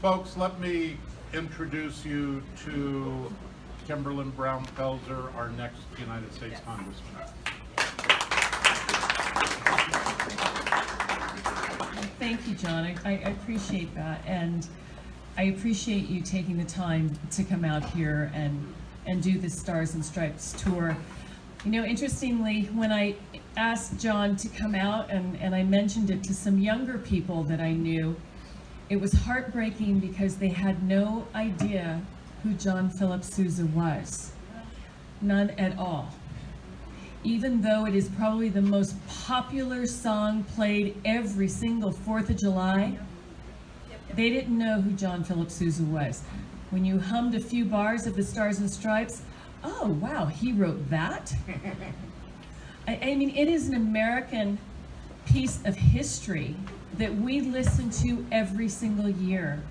Folks, let me introduce you to Kimberlin Brown Pelzer, our next United States Congressman. Thank you, John. I appreciate that, and I appreciate you taking the time to come out here and do the Stars and Stripes tour. You know, interestingly, when I asked John to come out and I mentioned it to some younger people that I knew, it was heartbreaking because they had no idea who John Philip Sousa was. None at all. Even though it is probably the most popular song played every single 4th of July, they didn't know who John Philip Sousa was. When you hummed a few bars of the Stars and Stripes, oh wow, he wrote that? I mean, it is an American piece of history that we listen to every single year,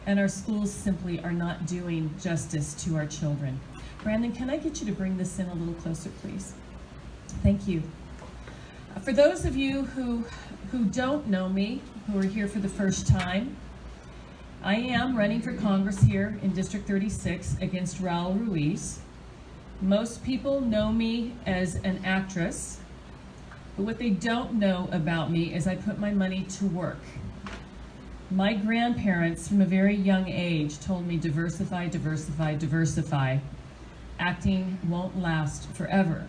and our schools simply are not doing justice to our children. Brandon, can I get you to bring this in a little closer, please? Thank you. For those of you who don't know me, who are here for the first time, I am running for Congress here in District 36 against Raul Ruiz. Most people know me as an actress, but what they don't know about me is I put my money to work. My grandparents from a very young age told me diversify, diversify, diversify. Acting won't last forever.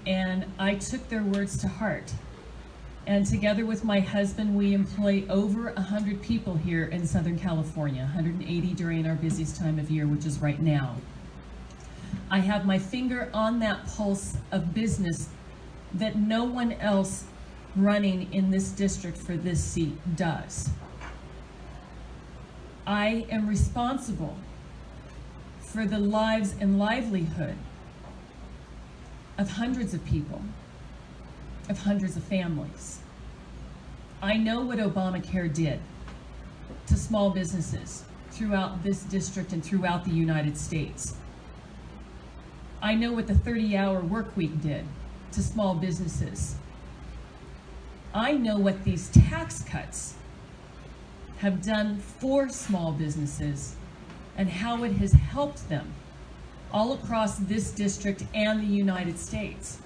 And I took their words to heart. And together with my husband, we employ over 100 people here in Southern California, 180 during our busiest time of year, which is right now. I have my finger on that pulse of business that no one else running in this district for this seat does. I am responsible for the lives and livelihood of hundreds of people, of hundreds of families. I know what Obamacare did to small businesses throughout this district and throughout the United States. I know what the 30-hour work week did to small businesses. I know what these tax cuts have done for small businesses and how it has helped them all across this district and the United States.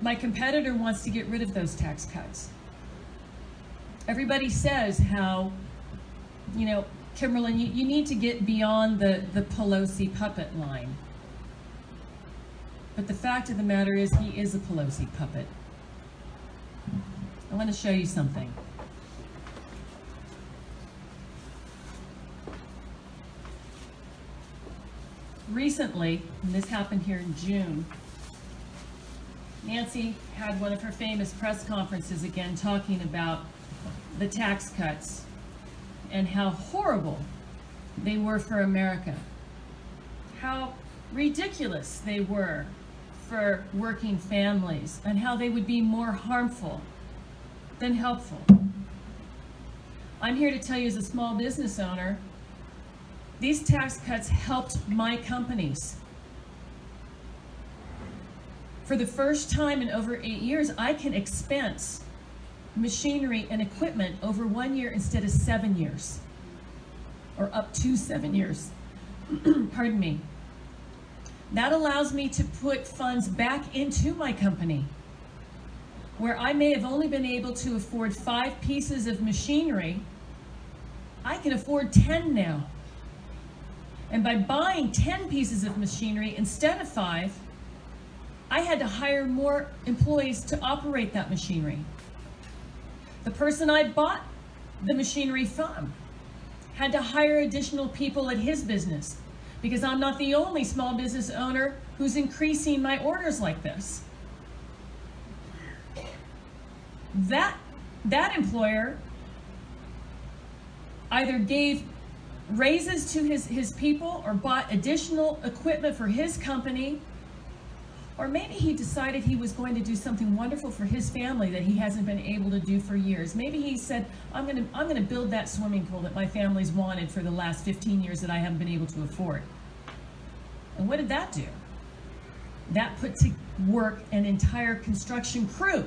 My competitor wants to get rid of those tax cuts. Everybody says how, you know, Kimberlin, you need to get beyond the Pelosi puppet line. But the fact of the matter is he is a Pelosi puppet. I want to show you something. Recently, and this happened here in June, Nancy had one of her famous press conferences again talking about the tax cuts and how horrible they were for America, how ridiculous they were for working families, and how they would be more harmful than helpful. I'm here to tell you, as a small business owner, these tax cuts helped my companies. For the first time in over 8 years, I can expense machinery and equipment over 1 year instead of 7 years, or up to 7 years. Pardon me. That allows me to put funds back into my company, where I may have only been able to afford 5 pieces of machinery. I can afford 10 now. And by buying 10 pieces of machinery instead of 5, I had to hire more employees to operate that machinery. The person I bought the machinery from had to hire additional people at his business, because I'm not the only small business owner who's increasing my orders like this. That employer either gave raises to his people or bought additional equipment for his company, or maybe he decided he was going to do something wonderful for his family that he hasn't been able to do for years. Maybe he said, I'm gonna build that swimming pool that my family's wanted for the last 15 years that I haven't been able to afford. And what did that do? That put to work an entire construction crew.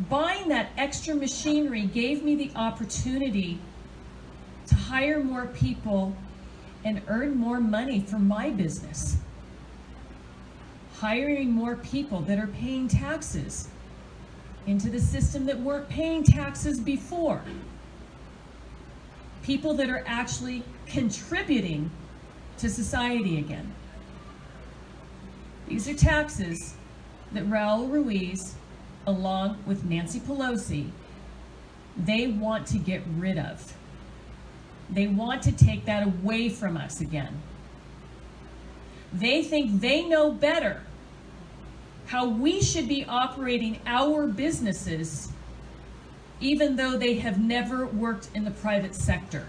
Buying that extra machinery gave me the opportunity to hire more people and earn more money for my business. Hiring more people that are paying taxes into the system that weren't paying taxes before. People that are actually contributing to society again. These are taxes that Raul Ruiz, along with Nancy Pelosi, they want to get rid of. They want to take that away from us again. They think they know better how we should be operating our businesses, even though they have never worked in the private sector.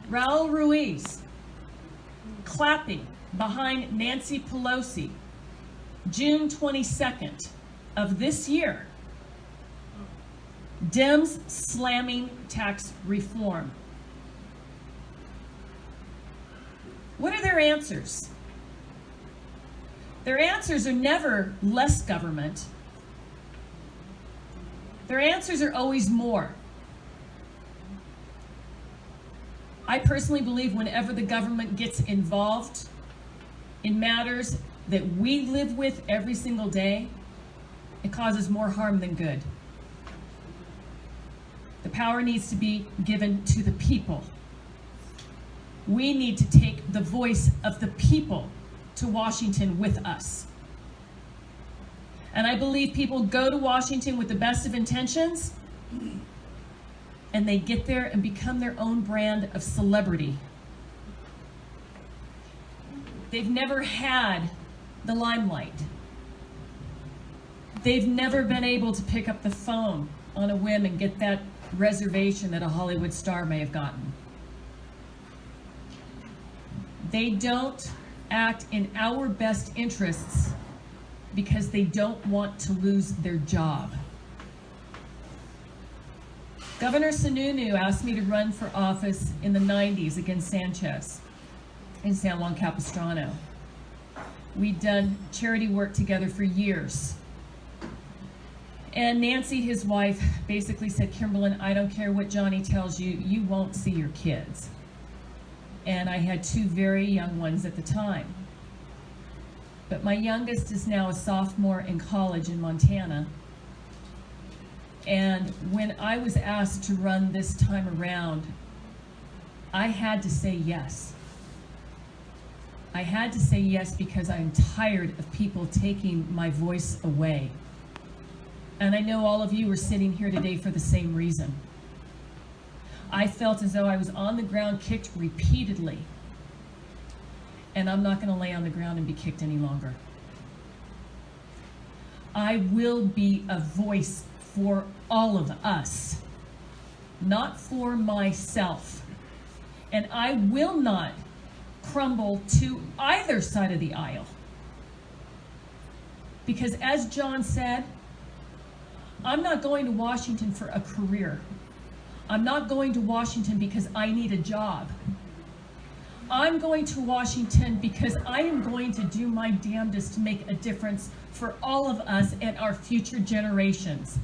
Raul Ruiz clapping behind Nancy Pelosi, June 22nd of this year. Dems slamming tax reform. What are their answers? Their answers are never less government. Their answers are always more. I personally believe whenever the government gets involved in matters that we live with every single day, it causes more harm than good. The power needs to be given to the people. We need to take the voice of the people to Washington with us. And I believe people go to Washington with the best of intentions, and they get there and become their own brand of celebrity. They've never had the limelight. They've never been able to pick up the phone on a whim and get that reservation that a Hollywood star may have gotten. They don't act in our best interests because they don't want to lose their job. Governor Sununu asked me to run for office in the 90s against Sanchez in San Juan Capistrano. We'd done charity work together for years. And Nancy, his wife, basically said, Kimberlin, I don't care what Johnny tells you, you won't see your kids. And I had two very young ones at the time. But my youngest is now a sophomore in college in Montana. And when I was asked to run this time around, I had to say yes. I had to say yes because I'm tired of people taking my voice away. And I know all of you are sitting here today for the same reason. I felt as though I was on the ground, kicked repeatedly. And I'm not going to lay on the ground and be kicked any longer. I will be a voice for all of us, not for myself. And I will not crumble to either side of the aisle. Because as John said, I'm not going to Washington for a career. I'm not going to Washington because I need a job. I'm going to Washington because I am going to do my damnedest to make a difference for all of us and our future generations.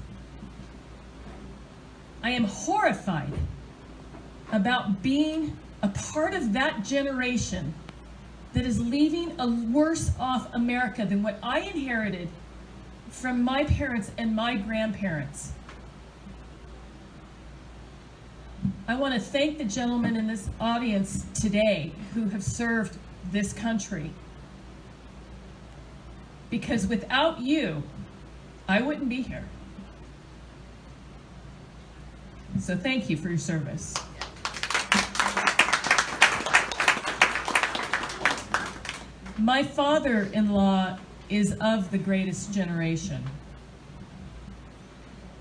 I am horrified about being a part of that generation that is leaving a worse off America than what I inherited from my parents and my grandparents. I want to thank the gentlemen in this audience today who have served this country. Because without you, I wouldn't be here. So thank you for your service. My father-in-law is of the greatest generation.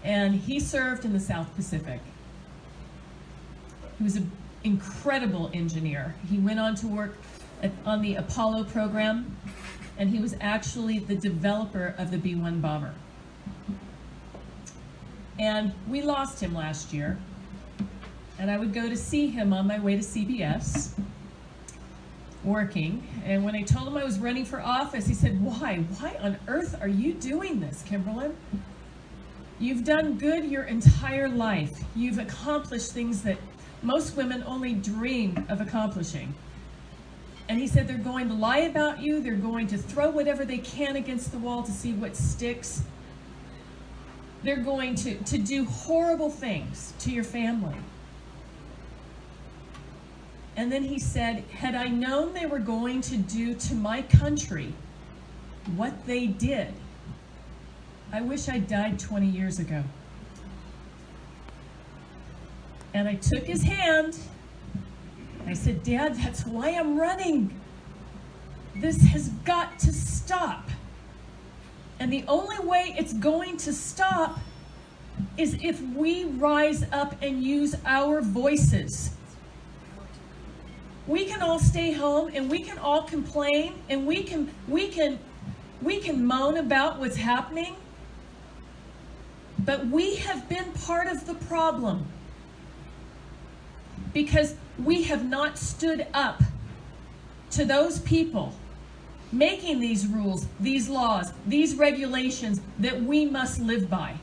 And he served in the South Pacific. He was an incredible engineer. He went on to work on the Apollo program, and he was actually the developer of the B-1 bomber. And we lost him last year, and I would go to see him on my way to CBS, working. And when I told him I was running for office, he said, why? Why on earth are you doing this, Kimberlin? You've done good your entire life. You've accomplished things that most women only dream of accomplishing. And he said they're going to lie about you. They're going to throw whatever they can against the wall to see what sticks. They're going to do horrible things to your family. And then he said, had I known they were going to do to my country what they did, I wish I died 20 years ago. And I took his hand. I said, Dad, that's why I'm running. This has got to stop. And the only way it's going to stop is if we rise up and use our voices. We can all stay home and we can all complain and we can moan about what's happening. But we have been part of the problem because we have not stood up to those people making these rules, these laws, these regulations that we must live by.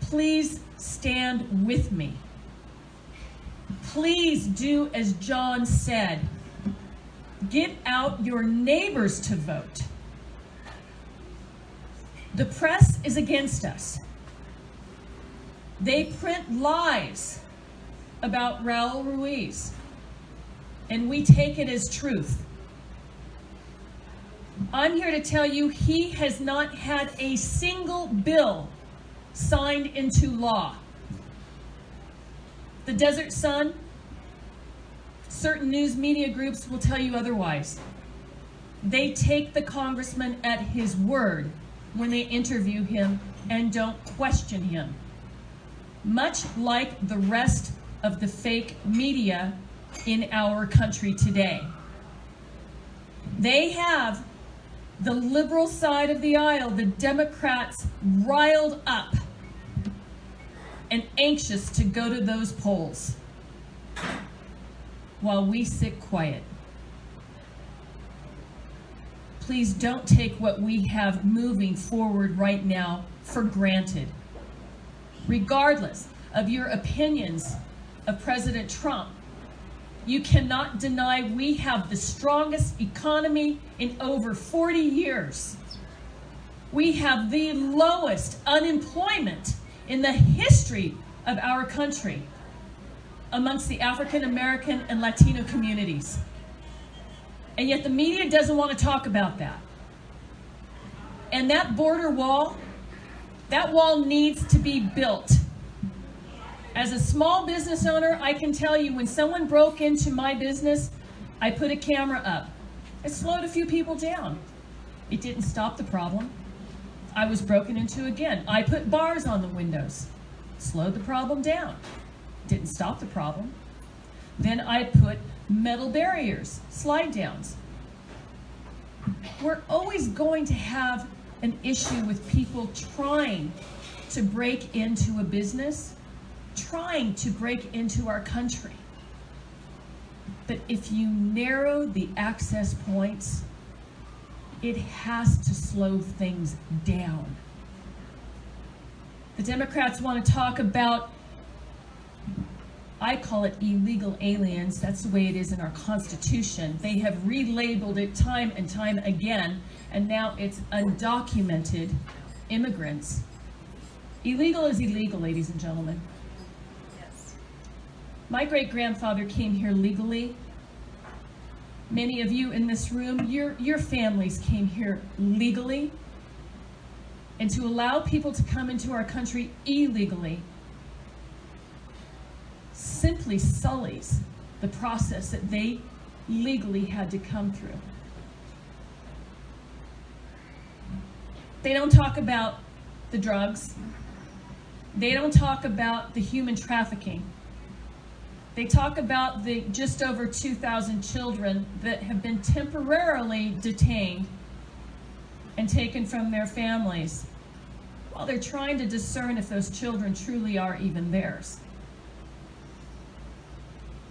Please stand with me. Please do as John said. Get out your neighbors to vote. The press is against us. They print lies about Raul Ruiz, and we take it as truth. I'm here to tell you he has not had a single bill signed into law. The Desert Sun, certain news media groups will tell you otherwise. They take the congressman at his word when they interview him and don't question him. Much like the rest of the fake media in our country today. They have the liberal side of the aisle, the Democrats, riled up and anxious to go to those polls while we sit quiet. Please don't take what we have moving forward right now for granted. Regardless of your opinions of President Trump, you cannot deny we have the strongest economy in over 40 years. We have the lowest unemployment in the history of our country amongst the African American and Latino communities. And yet the media doesn't want to talk about that. And that border wall, that wall needs to be built. As a small business owner, I can tell you when someone broke into my business, I put a camera up. It slowed a few people down. It didn't stop the problem. I was broken into again. I put bars on the windows. Slowed the problem down. Didn't stop the problem. Then I put metal barriers, slide downs. We're always going to have an issue with people trying to break into a business, trying to break into our country. But if you narrow the access points, it has to slow things down. The Democrats want to talk about, I call it illegal aliens. That's the way it is in our Constitution. They have relabeled it time and time again, and now it's undocumented immigrants. Illegal is illegal, ladies and gentlemen. Yes. My great-grandfather came here legally. Many of you in this room, your families came here legally. And to allow people to come into our country illegally simply sullies the process that they legally had to come through. They don't talk about the drugs. They don't talk about the human trafficking. They talk about the just over 2,000 children that have been temporarily detained and taken from their families while they're trying to discern if those children truly are even theirs.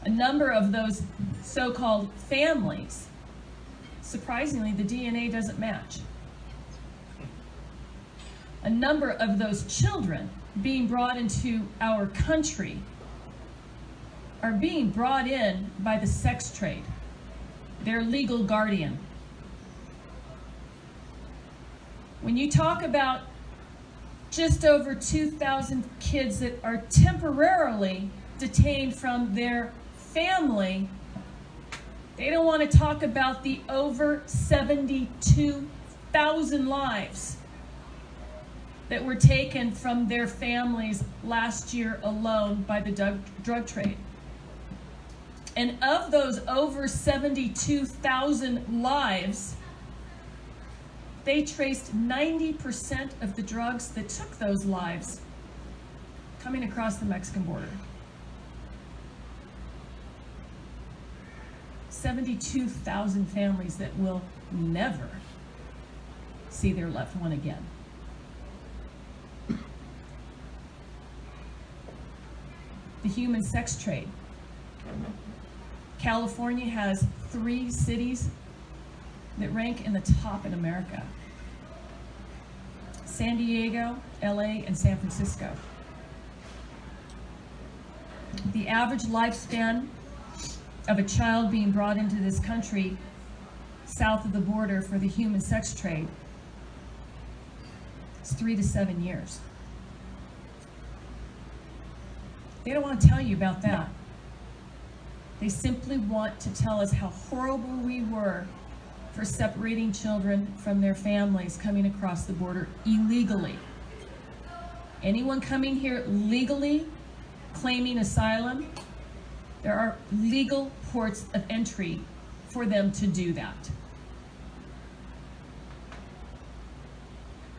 A number of those so-called families, surprisingly, the DNA doesn't match. A number of those children being brought into our country are being brought in by the sex trade, their legal guardian. When you talk about just over 2,000 kids that are temporarily detained from their family, they don't want to talk about the over 72,000 lives that were taken from their families last year alone by the drug trade. And of those over 72,000 lives, they traced 90% of the drugs that took those lives coming across the Mexican border. 72,000 families that will never see their loved one again. The human sex trade. California has 3 cities that rank in the top in America: San Diego, LA, and San Francisco. The average lifespan of a child being brought into this country south of the border for the human sex trade is 3 to 7 years. They don't want to tell you about that. They simply want to tell us how horrible we were for separating children from their families coming across the border illegally. Anyone coming here legally claiming asylum, there are legal ports of entry for them to do that.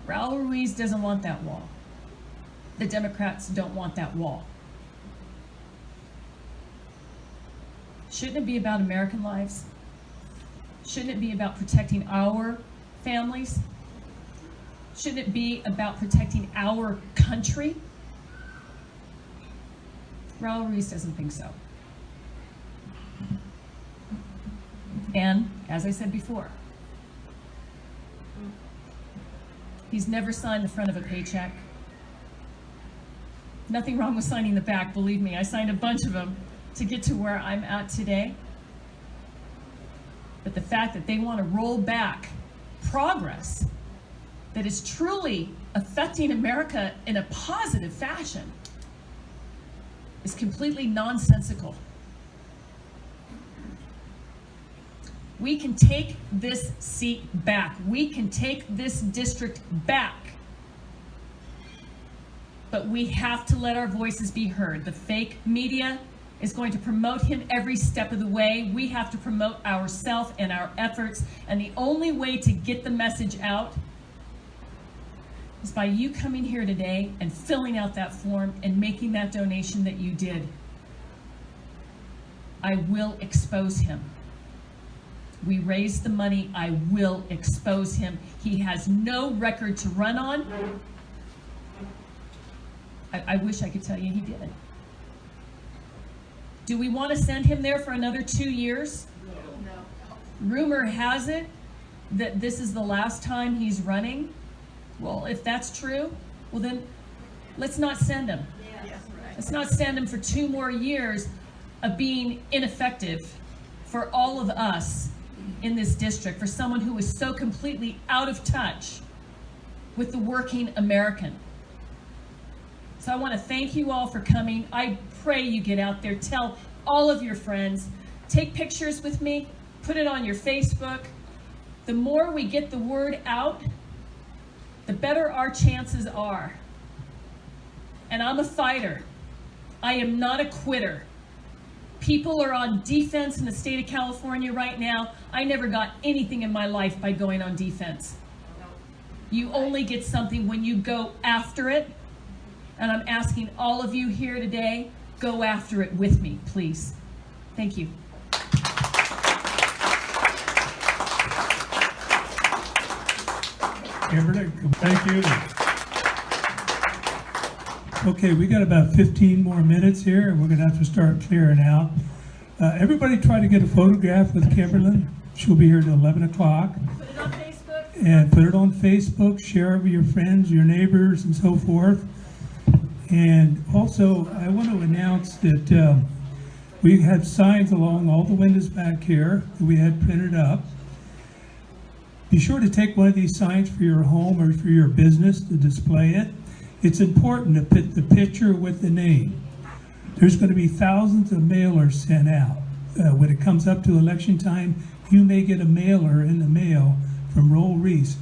Raul Ruiz doesn't want that wall. The Democrats don't want that wall. Shouldn't it be about American lives? Shouldn't it be about protecting our families? Shouldn't it be about protecting our country? Raul Ruiz doesn't think so. And, as I said before, he's never signed the front of a paycheck. Nothing wrong with signing the back, believe me. I signed a bunch of them to get to where I'm at today. But the fact that they want to roll back progress that is truly affecting America in a positive fashion is completely nonsensical. We can take this seat back. We can take this district back. But we have to let our voices be heard. The fake media is going to promote him every step of the way. We have to promote ourselves and our efforts. And the only way to get the message out is by you coming here today and filling out that form and making that donation that you did. I will expose him. We raised the money. I will expose him. He has no record to run on. I wish I could tell you he did. Do we want to send him there for another 2 years? No. Rumor has it that this is the last time he's running. Well, if that's true, well then, let's not send him. Yes, right. Let's not send him for 2 more years of being ineffective for all of us in this district, for someone who is so completely out of touch with the working American. So I want to thank you all for coming. I pray you get out there, tell all of your friends, take pictures with me, put it on your Facebook. The more we get the word out, the better our chances are. And I'm a fighter. I am not a quitter. People are on defense in the state of California right now. I never got anything in my life by going on defense. You only get something when you go after it. And I'm asking all of you here today, go after it with me, please. Thank you. Kimberly, thank you. Okay, we got about 15 more minutes here, and we're going to have to start clearing out. Everybody try to get a photograph with Kimberlin. She'll be here till 11 o'clock. Put it on Facebook. And put it on Facebook, share it with your friends, your neighbors, and so forth. And also, I want to announce that we have signs along all the windows back here that we had printed up. Be sure to take one of these signs for your home or for your business to display it. It's important to put the picture with the name. There's going to be thousands of mailers sent out. When it comes up to election time, you may get a mailer in the mail from Roll Reese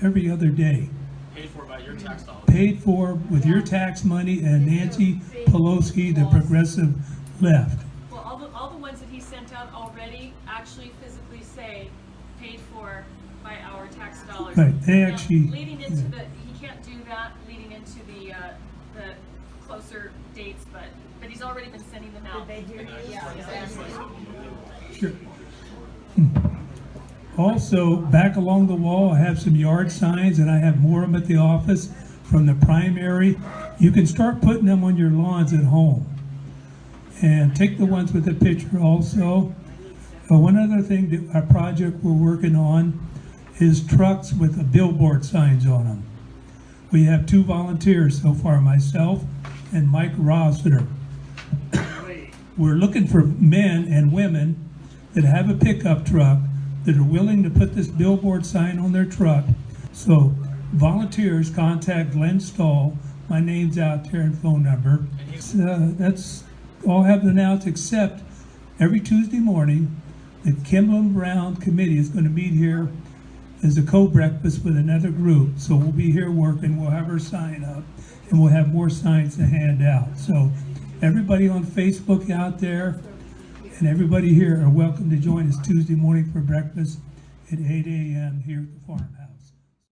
every other day. Paid for by your tax dollars. Paid for with your tax money and Nancy Pelosi, the progressive left. Well, all the ones that he sent out already actually physically say paid for by our tax dollars. Right, they Now, actually- leading into he can't do that leading into the closer dates, but he's already been sending them out. Sure. Also, back along the wall, I have some yard signs, and I have more of them at the office from the primary. You can start putting them on your lawns at home. And take the ones with the picture also. One other thing, that a project we're working on is trucks with the billboard signs on them. We have 2 volunteers so far, myself and Mike Rossiter. We're looking for men and women that have a pickup truck that are willing to put this billboard sign on their truck. So volunteers, contact Glenn Stahl. My name's out there and phone number. That's all I have to announce, except every Tuesday morning, the Kimberlin Brown Committee is going to meet here as a co-breakfast with another group. So we'll be here working, we'll have our sign up, and we'll have more signs to hand out. So everybody on Facebook out there and everybody here are welcome to join us Tuesday morning for breakfast at 8 a.m. here at the farm.